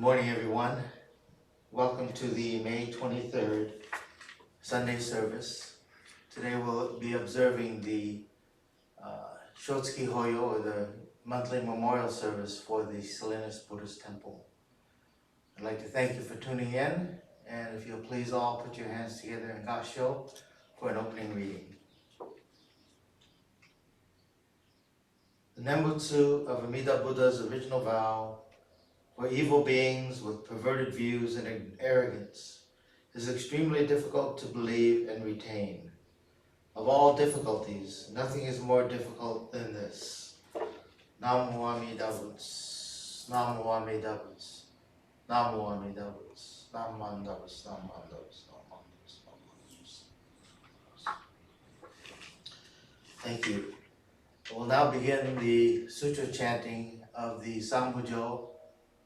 morning, everyone. Welcome to the May 23rd Sunday service. Today we'll be observing the Shotsuki Hoyo, or the monthly memorial service for the Salinas Buddhist Temple. I'd like to thank you for tuning in, and if you'll please all put your hands together in Gassho for an opening reading. The Nembutsu of Amida Buddha's original vow for evil beings with perverted views and arrogance is extremely difficult to believe and retain. Of all difficulties, nothing is more difficult than this. Namo Amida Butsu, Namo Amida Butsu, Namo Amida Butsu, Namo Amida Butsu, Namo Amida Butsu, Namo Amida Butsu, Namo Amida Butsu. Thank you. We'll now begin the sutra chanting of the Sambujo,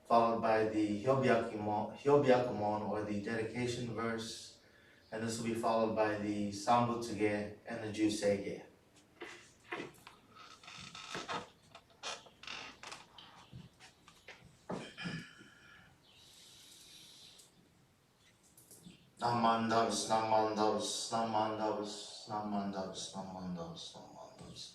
followed by the Hyobyakumon, or the dedication verse, and this will be followed by the Sambutsuge and the Juseige. Namandavas, Namandavas, Namandavas, Namandavas, Namandavas, Namandavas.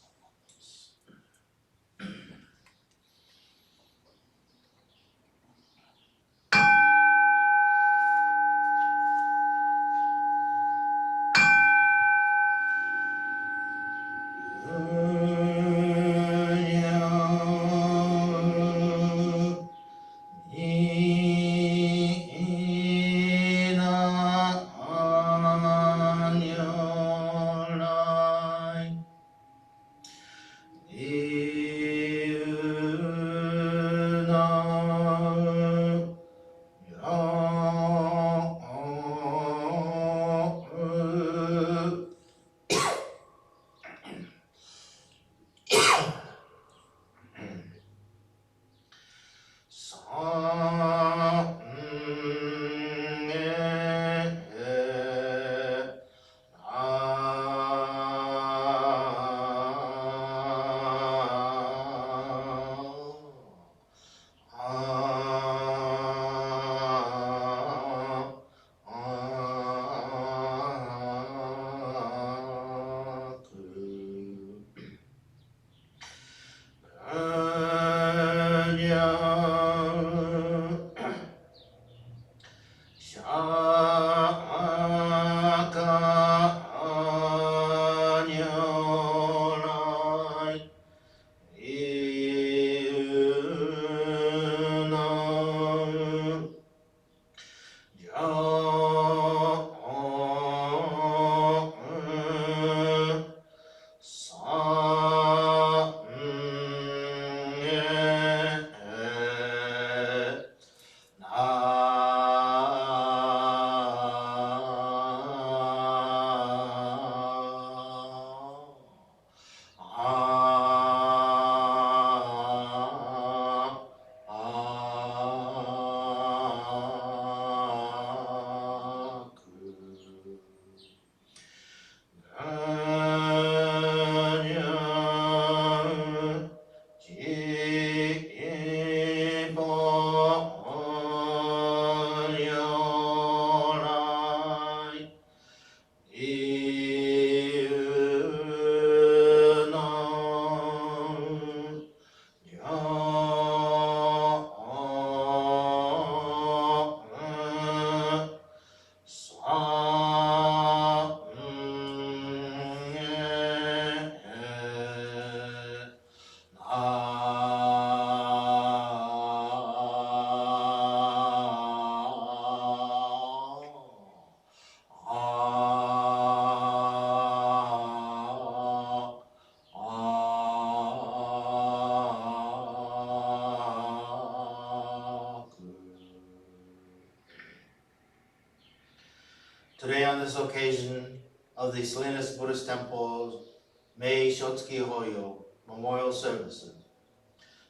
Today, on this occasion of the Salinas Buddhist Temple's May Shotsuki Hoyo memorial services,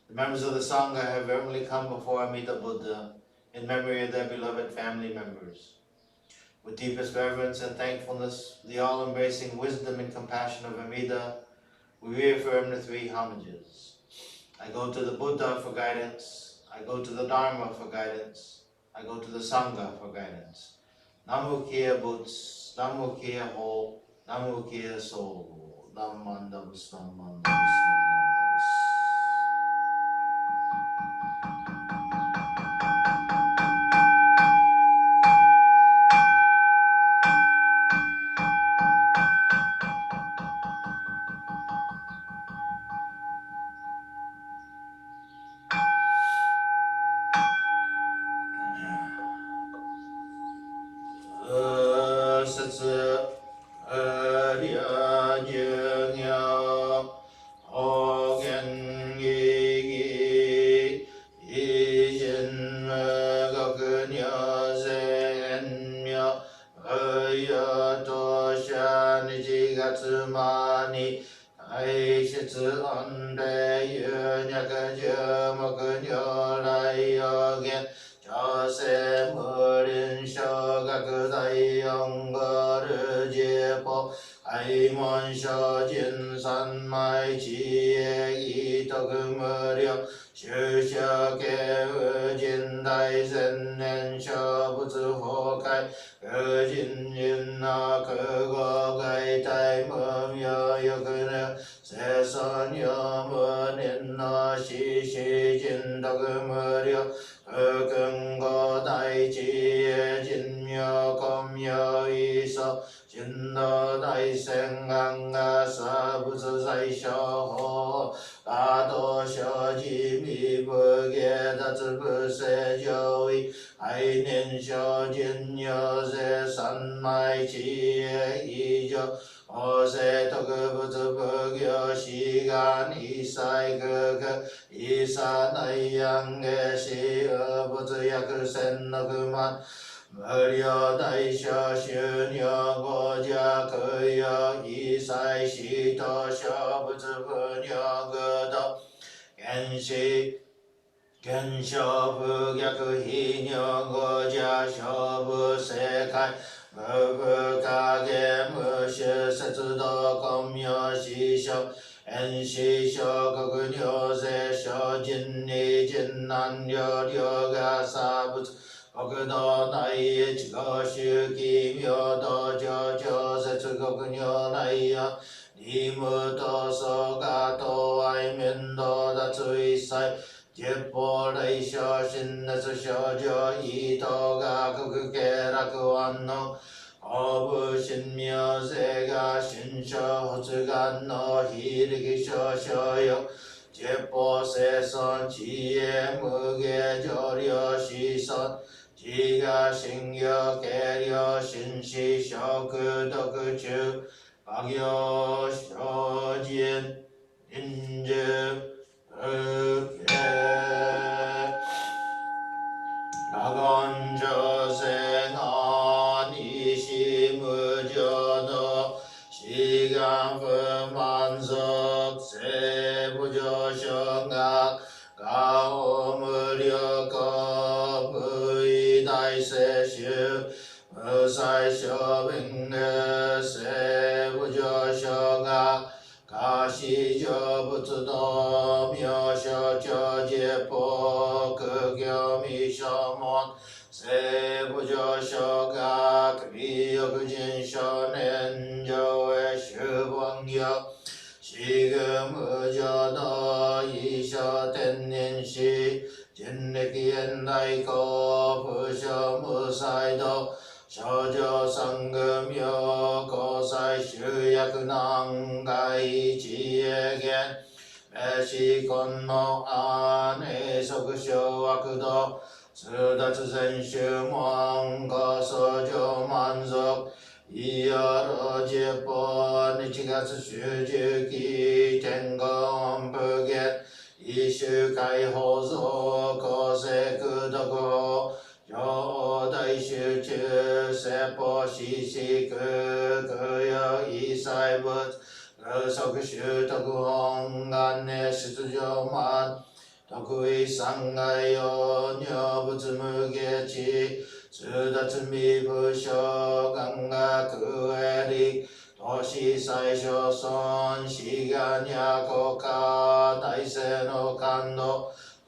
the members of the Sangha have reverently come before Amida Buddha in memory of their beloved family members. With deepest reverence and thankfulness for the all-embracing wisdom and compassion of Amida, we reaffirm the three homages. I go to the Buddha for guidance. I go to the Dharma for guidance. I go to the Sangha for guidance. Namu Kia Boots, Namu Kia Ho, Namu Kia Soul, Namandabus, Namandabus, Namandabus.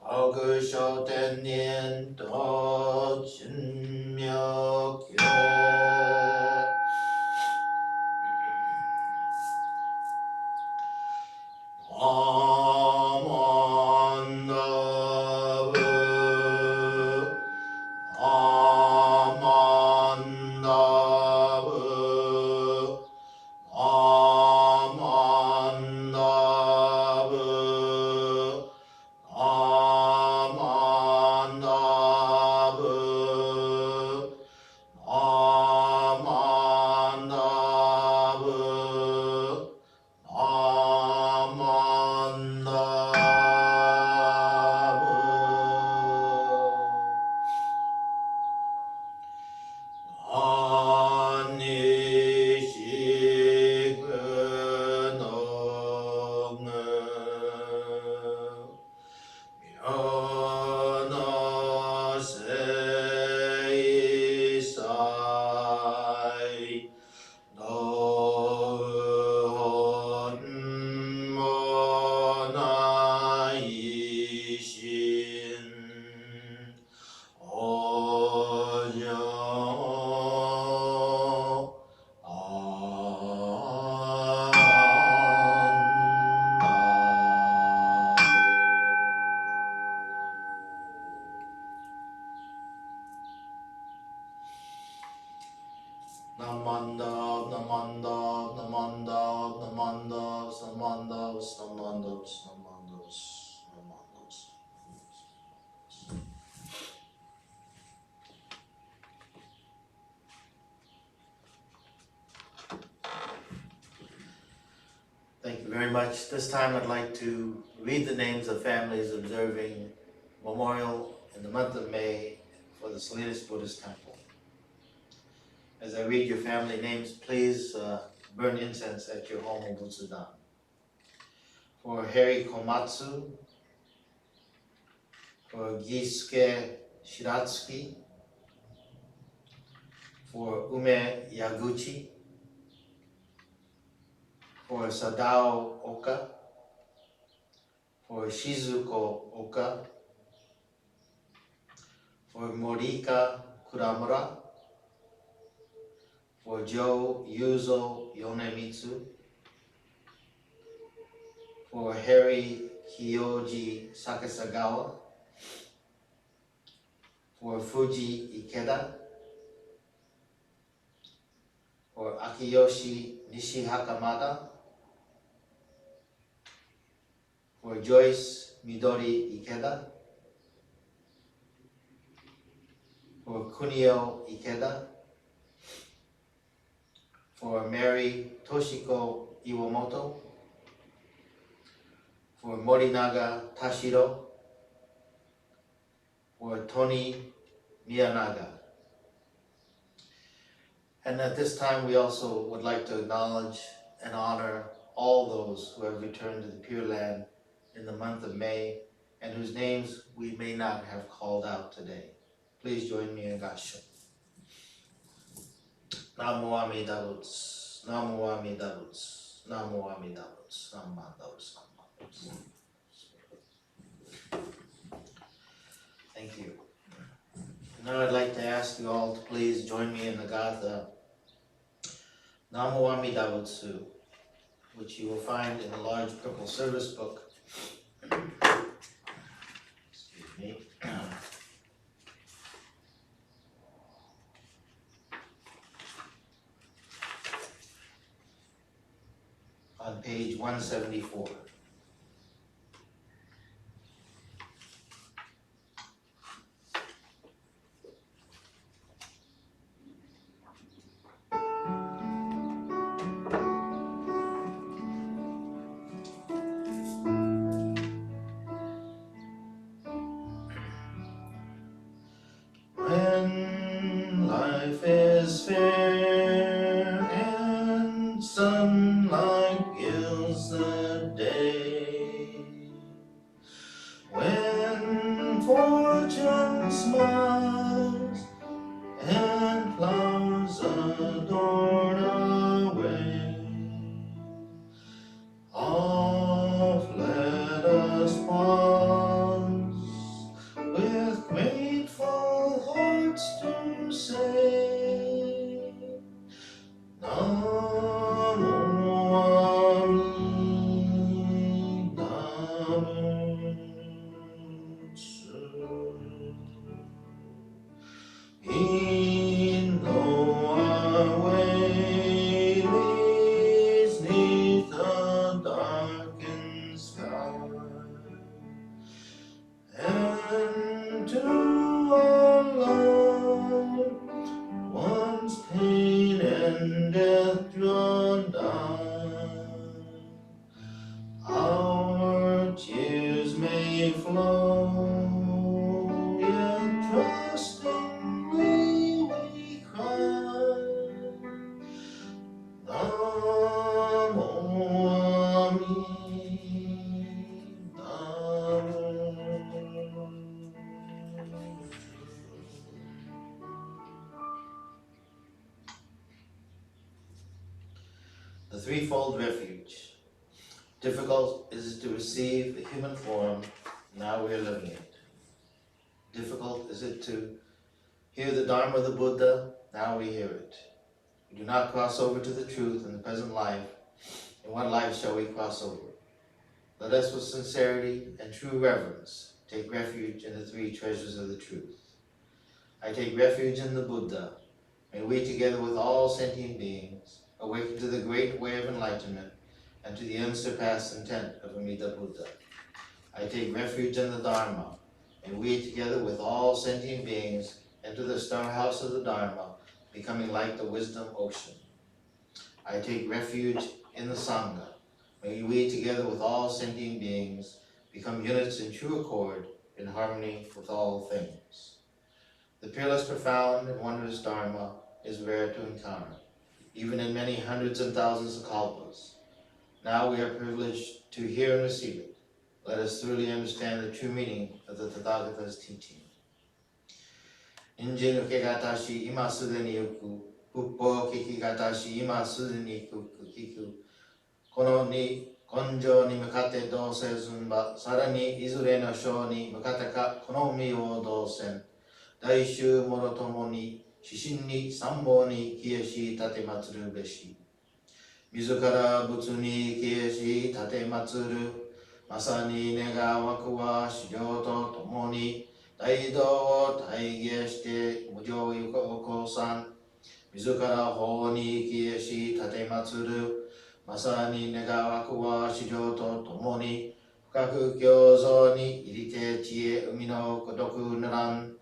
好个小的念多真妙觉。Thank you very much. This time I'd like to read the names of families observing memorial in the month of May for the Salinas Buddhist Temple. As I read your family names, please burn incense at your home of Butsudan. For Harry Komatsu, for Gisuke Shiratsuki, for Ume Yaguchi, for Sadao Oka, for Shizuko Oka, for Morika Kuramura, for Joe Yuzo Yonemitsu, for Harry Kiyoji Sakasagawa, for Fuji Ikeda, for Akiyoshi Nishihakamada, for Joyce Midori Ikeda, for Kunio Ikeda, for Mary Toshiko Iwamoto, for Morinaga Tashiro, for Tony Miyanaga. And at this time, we also would like to acknowledge and honor all those who have returned to the Pure Land in the month of May and whose names we may not have called out today. Please join me in Gassho. Namo Amida Butsu, Namo Amida Butsu, Namo Amida Butsu, Namo Amida Butsu, Namo Amida Butsu. Thank you. Now I'd like to ask you all to please join me in the Gatha Namo Amida Butsu, which you will find in the large purple service book. Excuse me. On page 174. When life is fair and sunlight gilds the day, flow, yet trustingly we cry. Namo Amida. The Threefold Refuge. Difficult is it to receive the human form, now we are living it. Difficult is it to hear the Dharma of the Buddha, now we hear it. We do not cross over to the truth in the present life. In what life shall we cross over? Let us with sincerity and true reverence take refuge in the three treasures of the truth. I take refuge in the Buddha. May we together with all sentient beings awaken to the great way of enlightenment and to the unsurpassed intent of Amida Buddha. I take refuge in the Dharma. May we together with all sentient beings enter the storehouse of the Dharma, becoming like the wisdom ocean. I take refuge in the Sangha. May we together with all sentient beings become units in true accord, in harmony with all things. The peerless, profound, and wondrous Dharma is rare to encounter, even in many hundreds and thousands of kalpas. Now we are privileged to hear and receive it. Let us thoroughly understand the true meaning of the Tathagata's teaching. Injin ukegatashi ima sudeni yuku, puppo kikigatashi ima sudeni kiku, kono ni konjo ni mukate dosen zunba, sarani izure no sho ni mukate ka kono mi wo dosen, daishu moro tomo ni, shishin ni sambo ni kiyoshi tatematsuru beshi. Mizu kara butsu ni kiyoshi tatematsuru, masani nega waku wa shiryo to tomo ni, daido wo taige shite mujo yuko san. Mizu kara ho ni kiyoshi tatematsuru, masani nega waku wa shiryo to tomo ni, fukaku kyozo ni irite chie umi no kotoku naran.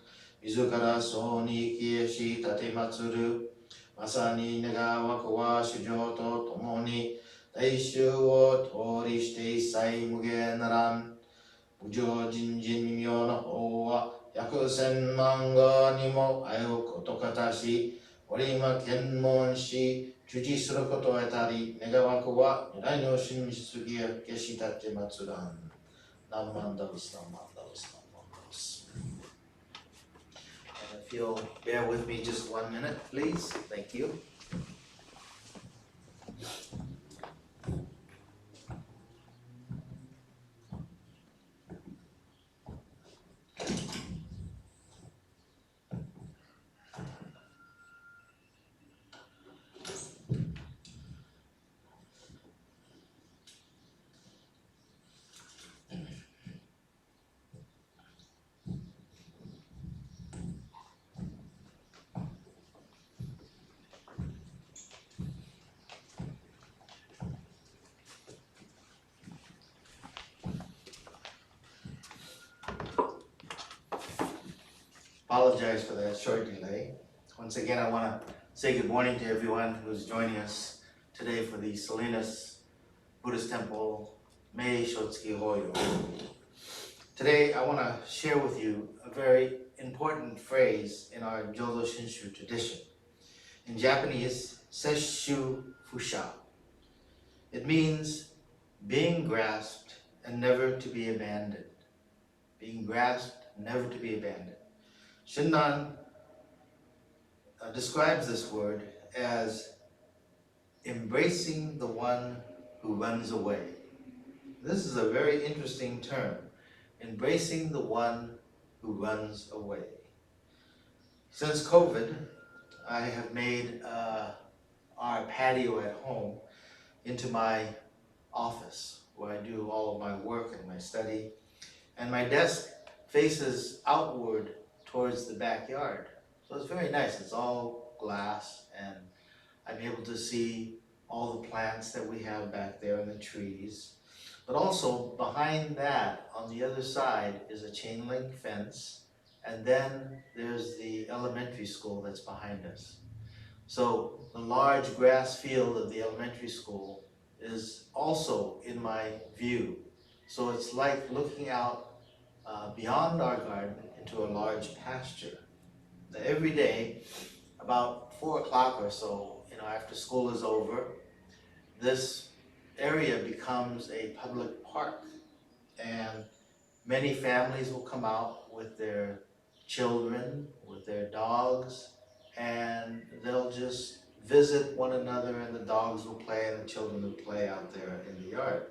Mizu kara so ni kiyoshi tatematsuru, masani nega waku wa shiryo to tomo ni, daishu wo tori shite isai muge naran. Mujo jinjin mimyo no ho wa yaku sen manga ni mo ayo koto katashi, orima kenmon shi juji suru koto etari, nega waku wa nirai no shinmitsugi keshi tatematsuran. Namandavas, namandavas, namandavas. And if you'll bear with me just 1 minute, please. Thank you. Apologize for that short delay. Once again, I want to say good morning to everyone who's joining us today for the Salinas Buddhist Temple Mei Shotsuki Hoyo. Today, I want to share with you a very important phrase in our Jodo Shinshu tradition. In Japanese, Sesshu Fusha. It means being grasped and never to be abandoned. Being grasped, never to be abandoned. Shinran describes this word as embracing the one who runs away. This is a very interesting term, embracing the one who runs away. Since COVID, I have made our patio at home into my office, where I do all of my work and my study, and my desk faces outward towards the backyard. So it's very nice. It's all glass, and I'm able to see all the plants that we have back there and the trees. But also behind that, on the other side, is a chain link fence, and then there's the elementary school that's behind us. So the large grass field of the elementary school is also in my view. So it's like looking out beyond our garden into a large pasture. Now, every day, about 4 o'clock or so, after school is over, this area becomes a public park, and many families will come out with their children, with their dogs, and they'll just visit one another, and the dogs will play and the children will play out there in the yard.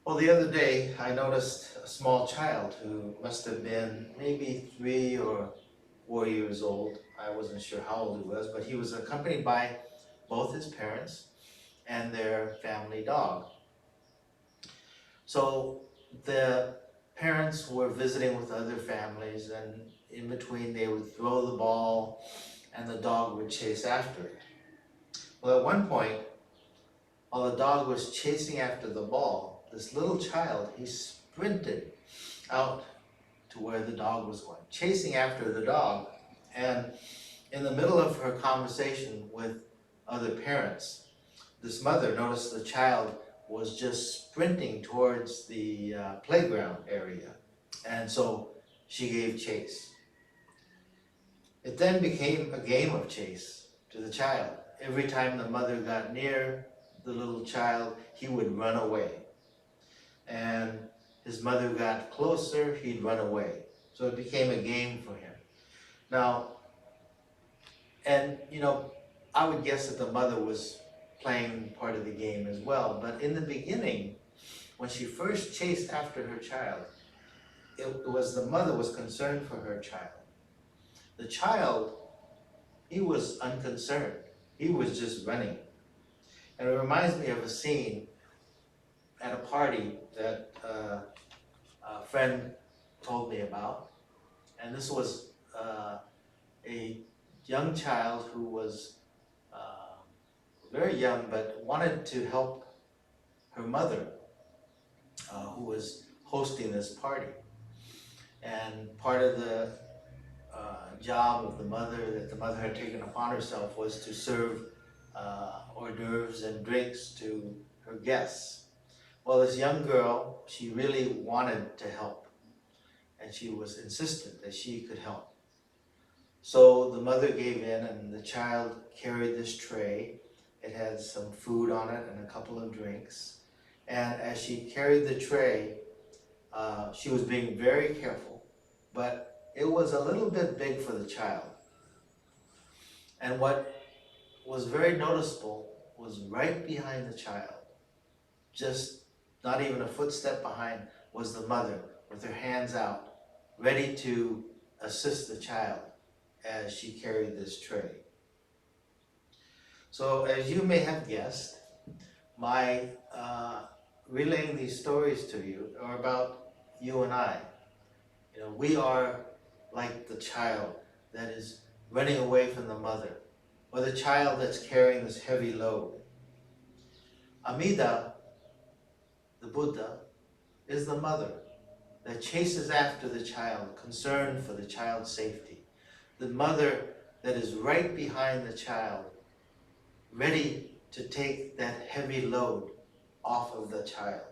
Well, the other day I noticed a small child who must have been maybe 3 or 4 years old. I wasn't sure how old he was, but he was accompanied by both his parents and their family dog. So the parents were visiting with other families, and in between they would throw the ball and the dog would chase after it. Well, at one point, while the dog was chasing after the ball, this little child, he sprinted out to where the dog was going, chasing after the dog. And in the middle of her conversation with other parents, this mother noticed the child was just sprinting towards the playground area. And so she gave chase. It then became a game of chase to the child. Every time the mother got near the little child, he would run away. And his mother got closer, he'd run away. So it became a game for him. Now, and I would guess that the mother was playing part of the game as well. But in the beginning, when she first chased after her child, it was the mother was concerned for her child. The child, he was unconcerned. He was just running. And it reminds me of a scene at a party that a friend told me about. And this was a young child who was very young but wanted to help her mother, who was hosting this party. And part of the job of the mother that the mother had taken upon herself was to serve hors d'oeuvres and drinks to her guests. Well, this young girl, she really wanted to help, and she was insistent that she could help. So the mother gave in, and the child carried this tray. It had some food on it and a couple of drinks. And as she carried the tray, she was being very careful, but it was a little bit big for the child. And what was very noticeable was right behind the child, just not even a footstep behind, was the mother with her hands out, ready to assist the child as she carried this tray. So as you may have guessed, my relaying these stories to you are about you and I. We are like the child that is running away from the mother, or the child that's carrying this heavy load. Amida, the Buddha, is the mother that chases after the child, concerned for the child's safety. The mother that is right behind the child, ready to take that heavy load off of the child.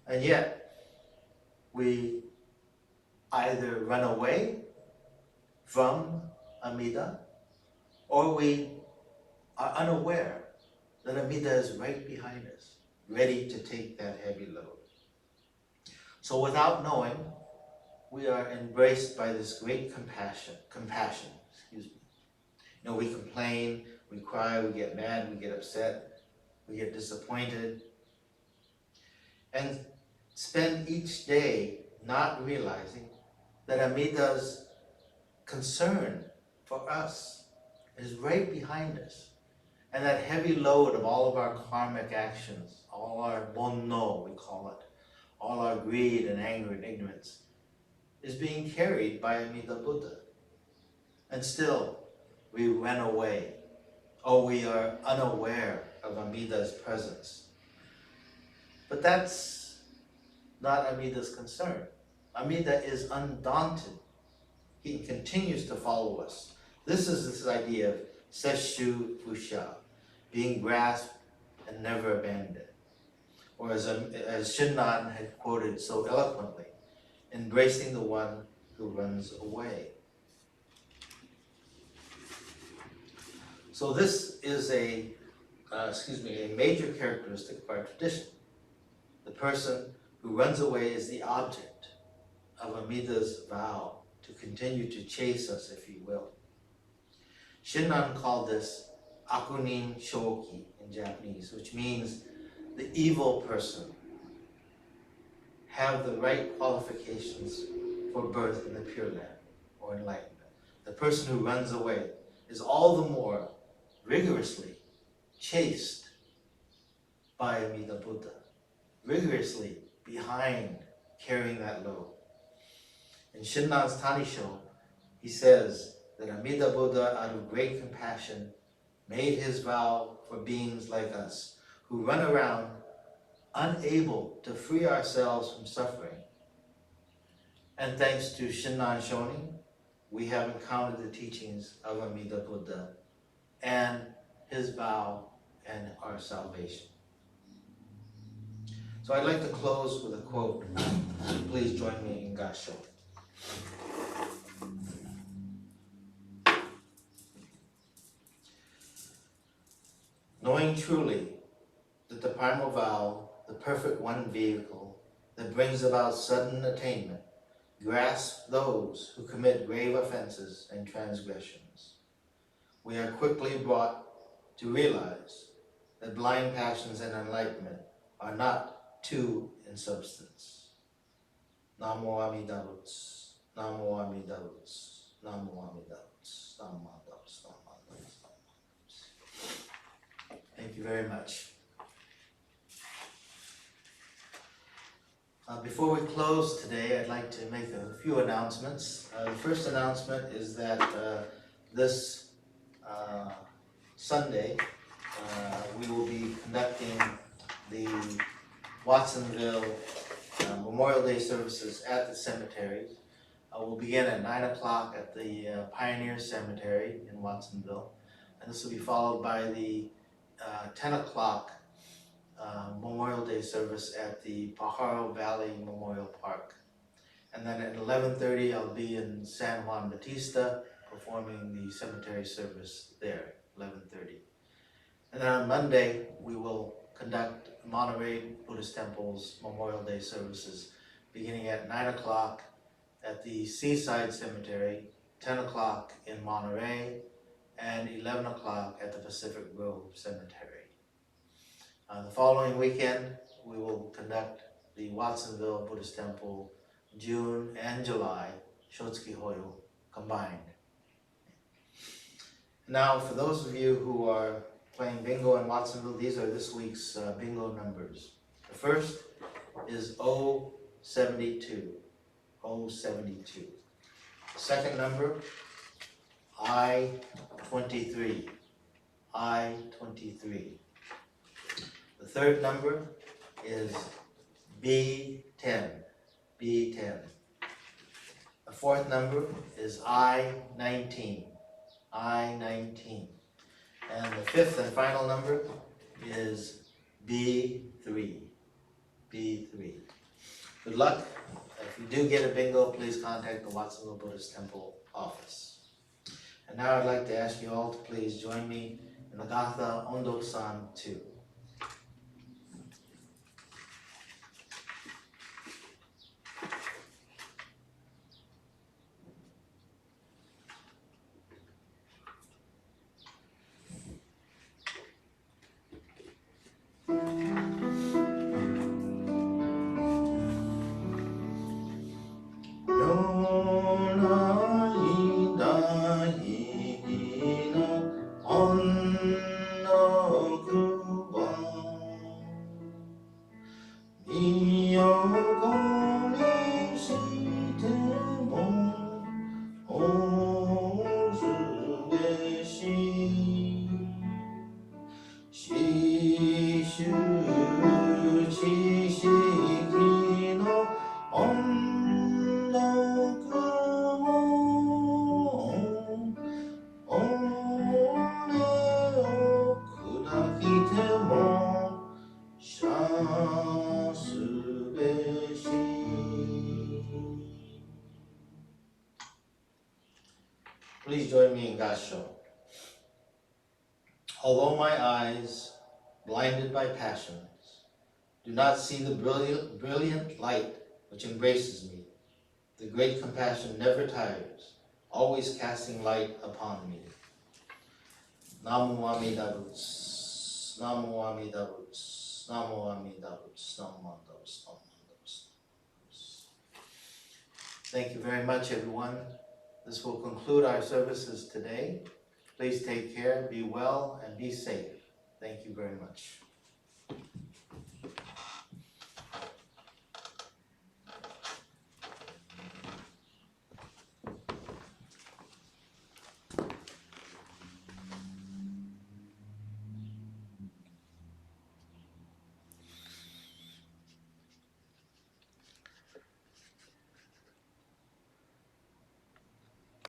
And yet, we either run away from Amida, or we are unaware that Amida is right behind us, ready to take that heavy load. So without knowing, we are embraced by this great compassion, we complain, we cry, we get mad, we get upset, we get disappointed, and spend each day not realizing that Amida's concern for us is right behind us. And that heavy load of all of our karmic actions, all our bonno, we call it, all our greed and anger and ignorance, is being carried by Amida Buddha. And still, we run away, or we are unaware of Amida's presence. But that's not Amida's concern. Amida is undaunted. He continues to follow us. This is this idea of Sesshu Fusha, being grasped and never abandoned. Or or as Shinran had quoted so eloquently, embracing the one who runs away. So this is a major characteristic of our tradition. The person who runs away is the object of Amida's vow to continue to chase us, if you will. Shinran called this akunin shoki in Japanese, which means the evil person have the right qualifications for birth in the Pure Land or enlightenment. The person who runs away is all the more rigorously chased by Amida Buddha, rigorously behind carrying that load. In Shinran's Tanisho, he says that Amida Buddha, out of great compassion, made his vow for beings like us, who run around unable to free ourselves from suffering. And thanks to Shinran Shonin, we have encountered the teachings of Amida Buddha and his vow and our salvation. So I'd like to close with a quote. Please join me in Gasho. Knowing truly that the primal vow, the perfect one vehicle that brings about sudden attainment, grasps those who commit grave offenses and transgressions, we are quickly brought to realize that blind passions and enlightenment are not two in substance. Namo Amida Butsu, Namo Amida Butsu, Namo Amida Butsu, Namo Amida Butsu, Namo Amida Butsu. Thank you very much. Before we close today, I'd like to make a few announcements. The first announcement is that this Sunday, we will be conducting the Watsonville Memorial Day services at the cemetery. We'll begin at 9 o'clock at the Pioneer Cemetery in Watsonville, and this will be followed by the 10 o'clock Memorial Day service at the Pajaro Valley Memorial Park. And then at 11:30, I'll be in San Juan Bautista performing the cemetery service there, 11:30. And then on Monday, we will conduct Monterey Buddhist Temple's Memorial Day services beginning at 9 o'clock at the Seaside Cemetery, 10 o'clock in Monterey, and 11 o'clock at the Pacific Grove Cemetery. The following weekend, we will conduct the Watsonville Buddhist Temple June and July Shotsuki Hoyo combined. Now, for those of you who are playing bingo in Watsonville, these are this week's bingo numbers. The first is 072. 072. The second number, I-23. I-23. The third number is B10. B10. The fourth number is I-19. I-19. And the fifth and final number is B3. B3. Good luck. If you do get a bingo, please contact the Watsonville Buddhist Temple office. And now I'd like to ask you all to please join me in the Gatha Ondo-san 2. join me in Gasho. Although my eyes, blinded by passions, do not see the brilliant light which embraces me, the great compassion never tires, always casting light upon me. Namo Amida Butsu, Namo Amida Butsu, Namo Amida Butsu, Namo Amida Butsu, Namo Amida Butsu. Thank you very much, everyone. This will conclude our services today. Please take care, be well, and be safe. Thank you very much.